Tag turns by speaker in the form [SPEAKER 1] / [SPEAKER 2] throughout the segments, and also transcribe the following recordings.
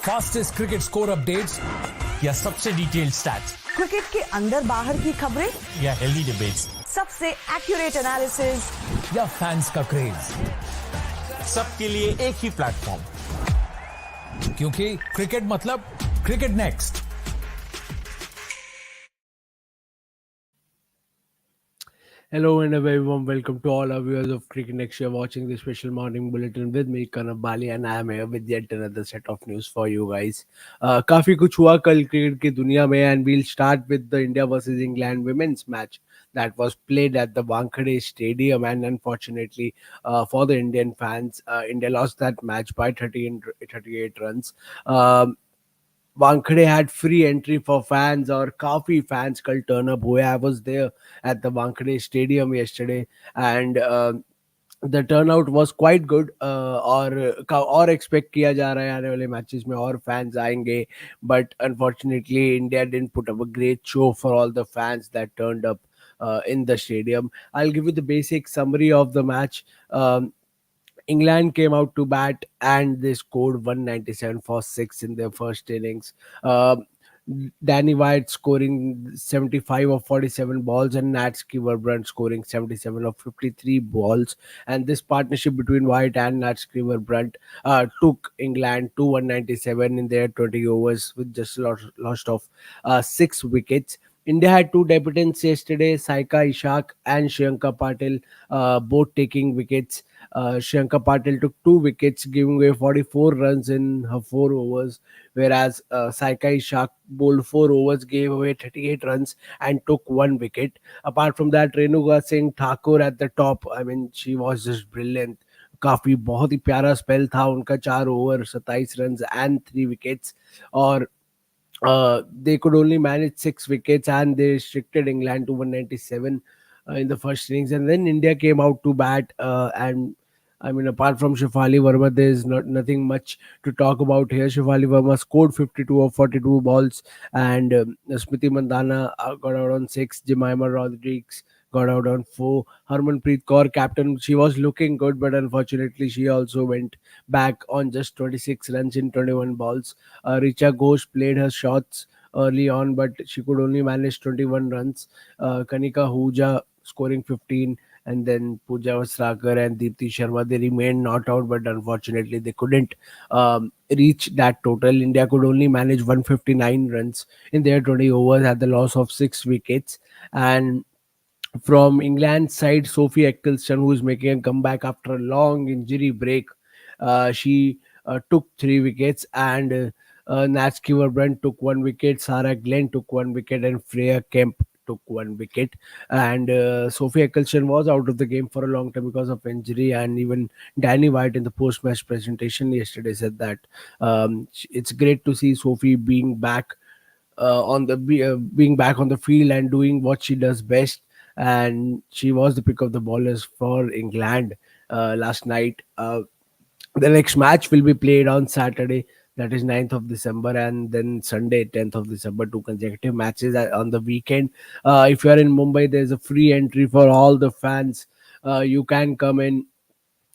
[SPEAKER 1] Fastest cricket score updates या सबसे detailed stats
[SPEAKER 2] cricket के अंदर बाहर की खबरें
[SPEAKER 1] या हेल्दी डिबेट्स,
[SPEAKER 2] सबसे एक्यूरेट एनालिसिस
[SPEAKER 1] या फैंस का क्रेज, सबके लिए एक ही प्लेटफॉर्म, क्योंकि क्रिकेट मतलब cricket next.
[SPEAKER 3] Hello and a very warm welcome to all our viewers of Cricket Next. You're watching the special morning bulletin with me, Kanav Bali, and I am here with yet another set of news for you guys. काफी कुछ हुआ कल cricket की दुनिया में, and we'll start with the India versus England women's match that was played at the Wankhede Stadium, and unfortunately for the Indian fans, India lost that match by 38 runs. Wankhede had free entry for fans और काफी fans कल turn up हुए. I was there at the Wankhede Stadium yesterday, and the turnout was quite good. और expect किया जा रहा है आने वाले matches में और fans आएंगे, but unfortunately India didn't put up a great show for all the fans that turned up in the stadium. I'll give you the basic summary of the match. England came out to bat and they scored 197 for 6 in their first innings. Uh, Danny White scoring 75 of 47 balls and Nat Skeever-Brunt scoring 77 of 53 balls. And this partnership between White and Nat Skeever-Brunt took England to 197 in their 20 overs with just lost of 6 wickets. India had two debutants yesterday, Saika Ishaq and Shriyanka Patil, both taking wickets. Shriyanka Patil took 2 wickets, giving away 44 runs in her 4 overs, whereas Saika Ishaq bowled 4 overs, gave away 38 runs, and took 1 wicket. Apart from that, Renuka Singh Thakur at the top. I mean, she was just brilliant. काफी बहुत ही प्यारा spell था उनका, 4 over 27 run and 3 wickets. और they could only manage 6 wickets and they restricted England to 197 in the first innings. And then India came out to bat. And I mean, apart from Shefali Verma, there's nothing much to talk about here. Shefali Verma scored 52 of 42 balls, and Smriti Mandhana got out on 6. Jemima Rodriguez got out on 4. Harmanpreet Kaur, captain, she was looking good, but unfortunately, she also went back on just 26 runs in 21 balls. Richa Ghosh played her shots early on, but she could only manage 21 runs. Kanika Huja scoring 15, and then Pooja Vasrakar and Deepti Sharma, they remained not out, but unfortunately they couldn't reach that total. India could only manage 159 runs in their 20 overs at the loss of 6 wickets. And from England's side, Sophie Eccleston, who is making a comeback after a long injury break, she took 3 wickets, and Nat Skeever-Brunt took 1 wicket, Sarah Glenn took 1 wicket, and Freya Kemp took 1 wicket. And Sophie Eccleston was out of the game for a long time because of injury, and even Danny White in the post-match presentation yesterday said that it's great to see Sophie being back being back on the field and doing what she does best. And she was the pick of the bowlers for England last night. The next match will be played on Saturday, that is 9th of December, and then Sunday, 10th of December, two consecutive matches on the weekend. If you are in Mumbai, there's a free entry for all the fans. You can come in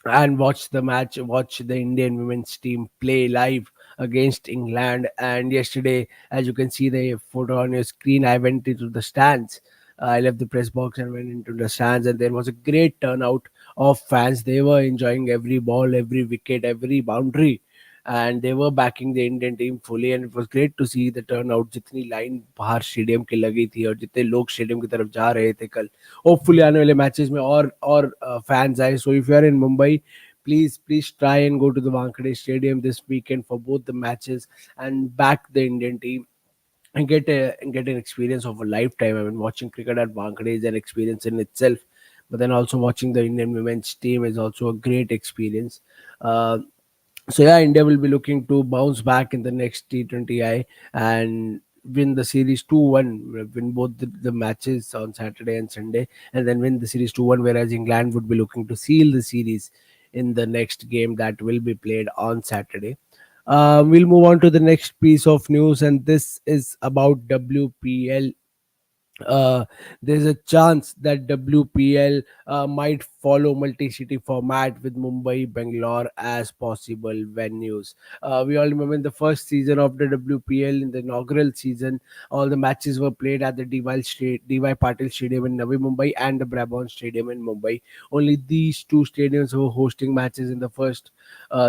[SPEAKER 3] and watch the match, watch the Indian women's team play live against England. And yesterday, as you can see the photo on your screen, I went into the stands. I left the press box and went into the stands, and there was a great turnout of fans. They were enjoying every ball, every wicket, every boundary, and they were backing the Indian team fully. And it was great to see the turnout. जितनी line बाहर stadium की लगी थी और जितने लोग stadium की तरफ जा रहे थे कल, होपफुली आने वाले मैचेस में और फैंस आए. So if you are in Mumbai, please try and go to the Wankhede Stadium this weekend for both the matches and back the Indian team and get an experience of a lifetime. I mean, watching cricket at Wankhede is an experience in itself, but then also watching the Indian women's team is also a great experience. Uh, so yeah, India will be looking to bounce back in the next T20I and win the series 2-1, win both the matches on Saturday and Sunday, and then win the series 2-1, whereas England would be looking to seal the series in the next game that will be played on Saturday. We'll move on to the next piece of news, and this is about WPL. uh, there's a chance that WPL might follow multi-city format with Mumbai, Bangalore as possible venues. We all remember in the first season of the WPL, in the inaugural season, all the matches were played at the DY Patil Stadium in Navi Mumbai and the Brabant Stadium in Mumbai. Only these two stadiums were hosting matches in the first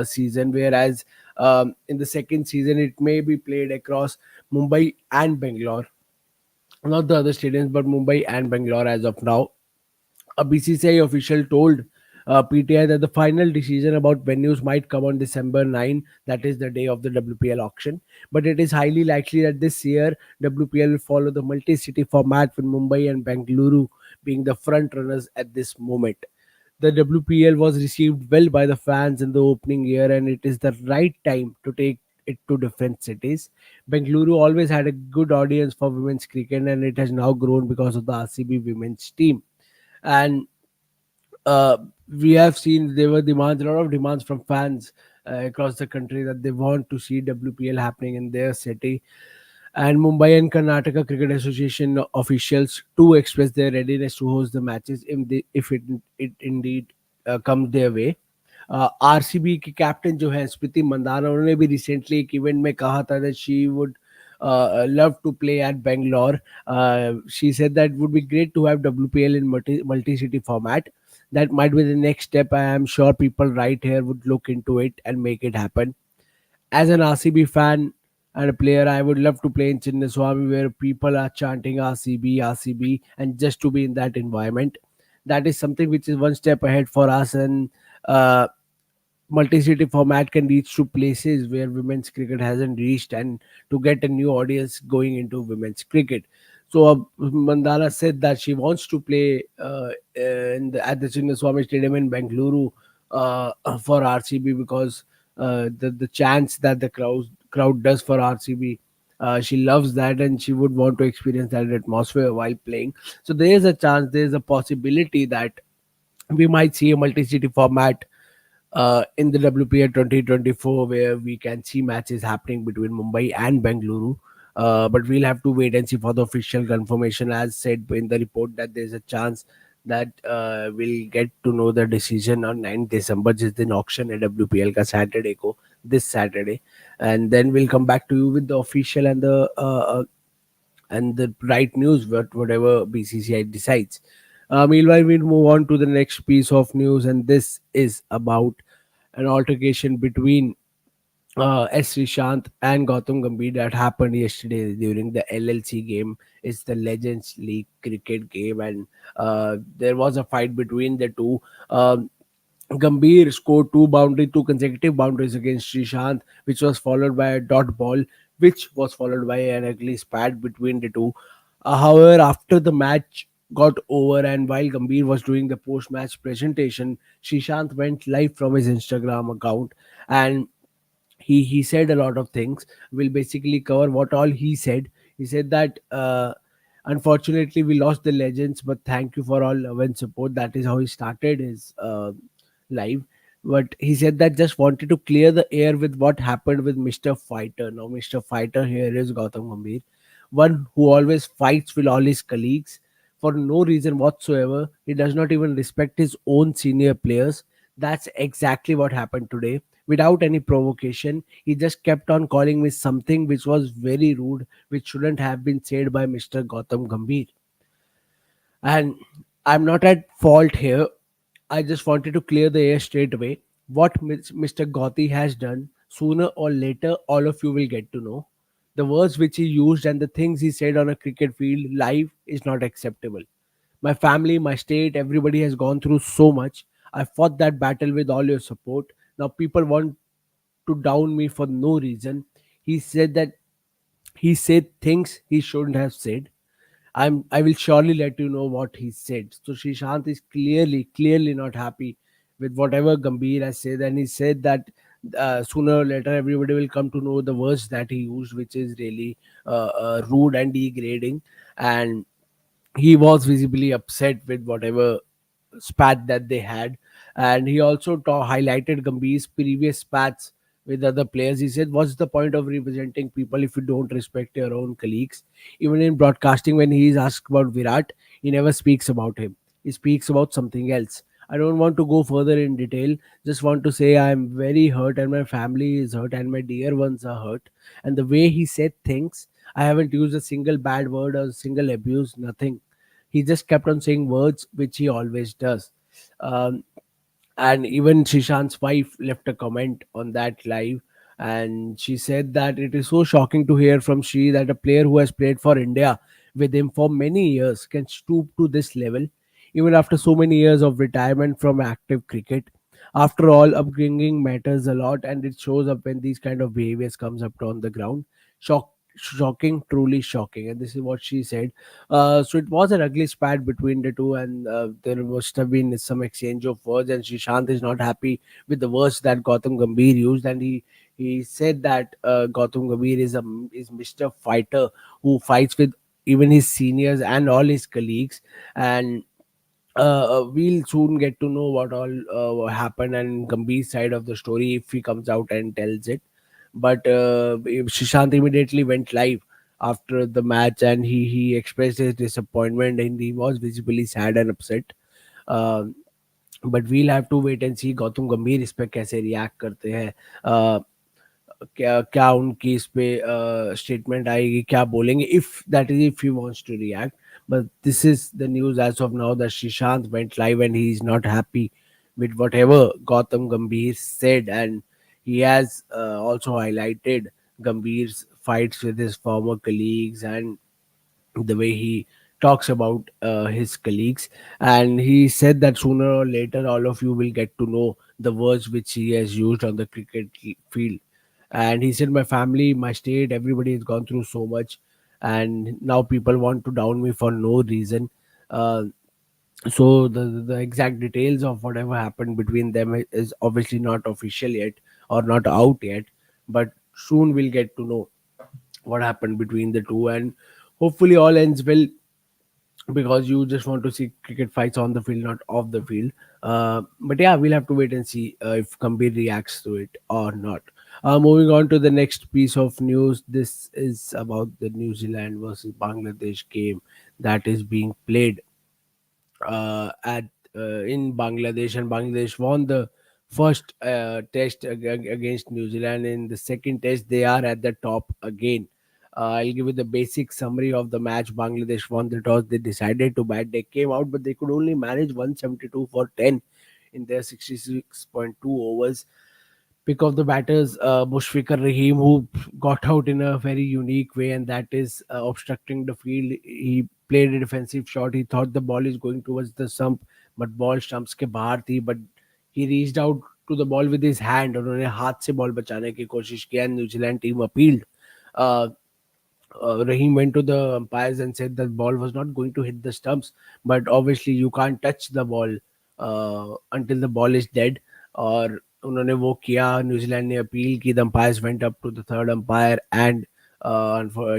[SPEAKER 3] season, whereas in the second season it may be played across Mumbai and Bangalore, not the other stadiums, but Mumbai and Bangalore as of now. A BCCI official told PTI that the final decision about venues might come on December 9, that is the day of the WPL auction. But it is highly likely that this year WPL will follow the multi city format with Mumbai and Bengaluru being the front runners at this moment. The WPL was received well by the fans in the opening year, and it is the right time to take it to different cities. Bengaluru always had a good audience for women's cricket, and it has now grown because of the RCB women's team. And uh, we have seen there were demands, a lot of demands from fans across the country that they want to see WPL happening in their city. And Mumbai and Karnataka Cricket Association officials too expressed their readiness to host the matches if it indeed comes their way. RCB की captain जो है स्मृति मंदाना, उन्होंने भी recently एक event में कहा था that she would love to play at Bangalore. She said that it would be great to have WPL in multi-city format. That might be the next step. I am sure people right here would look into it and make it happen. As an RCB fan and a player, I would love to play in Chinnaswamy where people are chanting RCB, RCB, and just to be in that environment. That is something which is one step ahead for us, and uh, multi-city format can reach to places where women's cricket hasn't reached, and to get a new audience going into women's cricket. So Mandana said that she wants to play at the Chinnaswamy Stadium in Bengaluru for RCB because the chance that the crowd does for RCB, she loves that, and she would want to experience that atmosphere while playing. So there is a chance, there is a possibility that we might see a multi-city format in the WPL 2024 where we can see matches happening between Mumbai and Bengaluru. But we'll have to wait and see for the official confirmation. As said in the report, that there's a chance that we'll get to know the decision on 9th December, just in auction at WPL ka Saturday ko, this Saturday. And then we'll come back to you with the official and the right news, whatever BCCI decides. Meanwhile, we'll move on to the next piece of news, and this is about an altercation between Sreesanth and Gautam Gambhir that happened yesterday during the LLC game. It's the Legends League cricket game, and there was a fight between the two. Gambhir scored two consecutive boundaries against Sreesanth, which was followed by a dot ball, which was followed by an ugly spat between the two. However, after the match got over and while Gambhir was doing the post-match presentation, Sreesanth went live from his Instagram account, and he said a lot of things. We'll basically cover what all he said. He said that unfortunately we lost the legends, but thank you for all love and support. That is how he started his live. But he said that just wanted to clear the air with what happened with Mr. Fighter. Now Mr. Fighter here is Gautam Gambhir, one who always fights with all his colleagues for no reason whatsoever. He does not even respect his own senior players. That's exactly what happened today. Without any provocation, he just kept on calling me something which was very rude, which shouldn't have been said by Mr. Gautam Gambhir. And I'm not at fault here. I just wanted to clear the air straight away. What Mr. Gauti has done, sooner or later, all of you will get to know. The words which he used and the things he said on a cricket field live is not acceptable. My family, my state, everybody has gone through so much. I fought that battle with all your support. Now people want to down me for no reason. He said that he said things he shouldn't have said. I will surely let you know what he said. So Srishant is clearly not happy with whatever Gambhir has said, and he said that sooner or later everybody will come to know the words that he used, which is really rude and degrading. And he was visibly upset with whatever spat that they had, and he also highlighted Gambhir's previous spats with other players. He said, "What's the point of representing people if you don't respect your own colleagues?" Even in broadcasting, when he is asked about Virat, he never speaks about him. He speaks about something else. I don't want to go further in detail. Just want to say I'm very hurt, and my family is hurt, and my dear ones are hurt. And the way he said things, I haven't used a single bad word or a single abuse, nothing. He just kept on saying words, which he always does. Um, and even Shishant's wife left a comment on that live, and she said that it is so shocking to hear from Shri that a player who has played for India with him for many years can stoop to this level, even after so many years of retirement from active cricket. After all, upbringing matters a lot, and it shows up when these kind of behaviors comes up on the ground. Shocking, truly shocking. And this is what she said. So it was an ugly spat between the two, and there must have been some exchange of words. And Shishant is not happy with the words that Gautam Gambhir used, and he said that Gautam Gambhir is Mr. Fighter who fights with even his seniors and all his colleagues. And we'll soon get to know what all happened and Gambhir's side of the story if he comes out and tells it. But Shishant immediately went live after the match, and he expressed his disappointment, and he was visibly sad and upset. Uh, but we'll have to wait and see Gautam गंभीर इस पे कैसे react करते हैं. Uh, क्या क्या उनकी इस पे स्टेटमेंट आएगी, क्या बोलेंगे, if that is if he wants to react. But this is the news as of now, that Shishant went live and he is not happy with whatever Gautam Gambhir said, and he has also highlighted Gambhir's fights with his former colleagues and the way he talks about his colleagues. And he said that sooner or later all of you will get to know the words which he has used on the field. And he said, my family, my state, everybody has gone through so much, and now people want to down me for no reason. Uh, so the exact details of whatever happened between them is obviously not official yet, or not out yet, but soon we'll get to know what happened between the two, and hopefully all ends well, because you just want to see cricket fights on the field, not off the field. But yeah, we'll have to wait and see if Kambir reacts to it or not. Moving on to the next piece of news. This is about the New Zealand versus Bangladesh game that is being played at in Bangladesh, and Bangladesh won the first test against New Zealand. In the second test, they are at the top again. I'll give you the basic summary of the match. Bangladesh won the toss. They decided to bat. They came out, but they could only manage 172 for 10 in their 66.2 overs. Pick of the batters, Mushfiqur Rahim, who got out in a very unique way, and that is obstructing the field. He played a defensive shot. He thought the ball is going towards the stump, but ball stumps के बाहर थी. But he reached out to the ball with his hand. उन्होंने हाथ से ball बचाने की कोशिश किया, and New Zealand team appealed. Uh, Rahim went to the umpires and said that ball was not going to hit the stumps, but obviously you can't touch the ball until the ball is dead. और उन्होंने वो किया, New Zealand ने appeal की. The umpires went up to the third umpire, and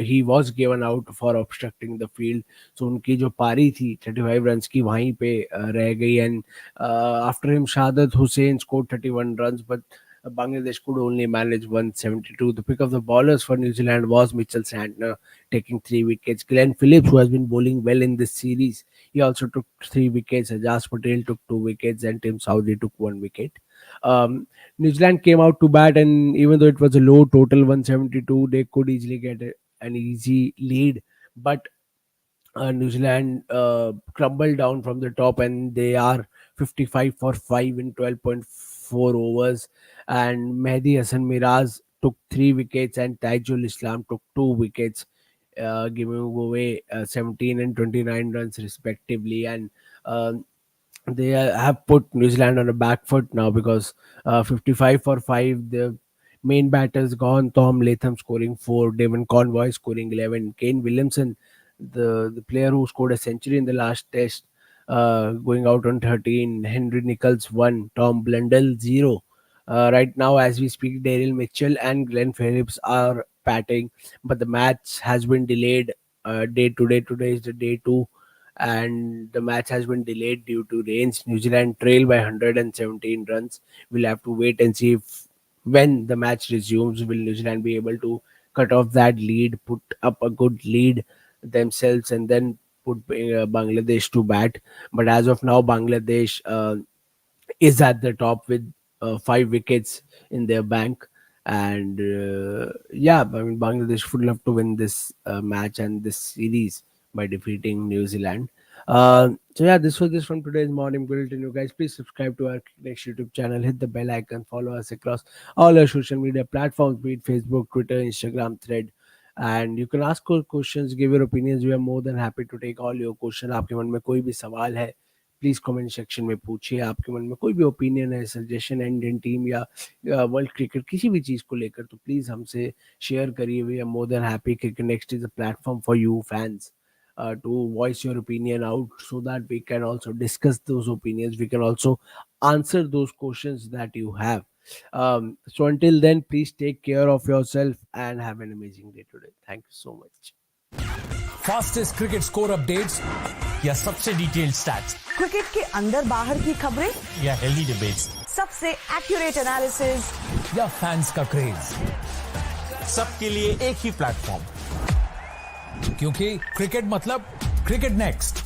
[SPEAKER 3] he was given out for obstructing the field. So उनकी जो पारी थी 35 रन्स की, वहीं पे रह गई. And after him Shahadat Hussain scored 31 runs, but Bangladesh could only manage 172. The pick of the bowlers for New Zealand was Mitchell Santner, taking 3 wickets. Glenn Phillips, who has been bowling well in this series, he also took 3 wickets. Ajaz Patel took 2 wickets, and Tim Southey took 1 wicket. Um, New Zealand came out to bat, and even though it was a low total 172, they could easily get an easy lead. But New Zealand crumbled down from the top, and they are 55 for 5 in 12.4 overs. And Mehdi Hassan Miraz took 3 wickets, and Taijul Islam took 2 wickets, giving away 17 and 29 runs respectively. And um they have put New Zealand on a back foot now, because 55 for 5, the main batters gone. Tom Latham scoring 4, Devon Convoy scoring 11, Kane Williamson, the player who scored a century in the last test, going out on 13, Henry Nichols 1, Tom Blundell 0. Right now, as we speak, Daryl Mitchell and Glenn Phillips are batting, but the match has been delayed day today. Today is the day 2, and the match has been delayed due to rains. New Zealand trail by 117 runs. We'll have to wait and see if when the match resumes, will New Zealand be able to cut off that lead, put up a good lead themselves, and then put Bangladesh to bat? But as of now, Bangladesh is at the top with 5 wickets in their bank. And yeah, I mean, Bangladesh would love to win this match and this series by defeating New Zealand. So yeah, this was this from today's morning bulletin. You guys, please subscribe to our next YouTube channel, hit the bell icon, follow us across all our social media platforms, be it Facebook, Twitter, Instagram, Thread. And you can ask your questions, give your opinions. We are more than happy to take all your questions. आपके मन में कोई भी सवाल है, please comment section में पूछिए. आपके मन में कोई भी ओपिनियन है, सजेशन है इंडियन टीम या वर्ल्ड क्रिकेट किसी भी चीज को लेकर, तो प्लीज हमसे शेयर करिए. We are more than happy. Cricket Next is a platform for you fans to voice your opinion out, so that we can also discuss those opinions, we can also answer those questions that you have. So until then, please take care of yourself and have an amazing day today. Thank you so much.
[SPEAKER 1] Fastest cricket score updates या सबसे detailed stats
[SPEAKER 2] cricket के अंदर बाहर की खबरें
[SPEAKER 1] या healthy debates,
[SPEAKER 2] सबसे accurate analysis
[SPEAKER 1] या फैंस का क्रेज, सबके लिए एक ही प्लेटफॉर्म, क्योंकि क्रिकेट मतलब क्रिकेट नेक्स्ट.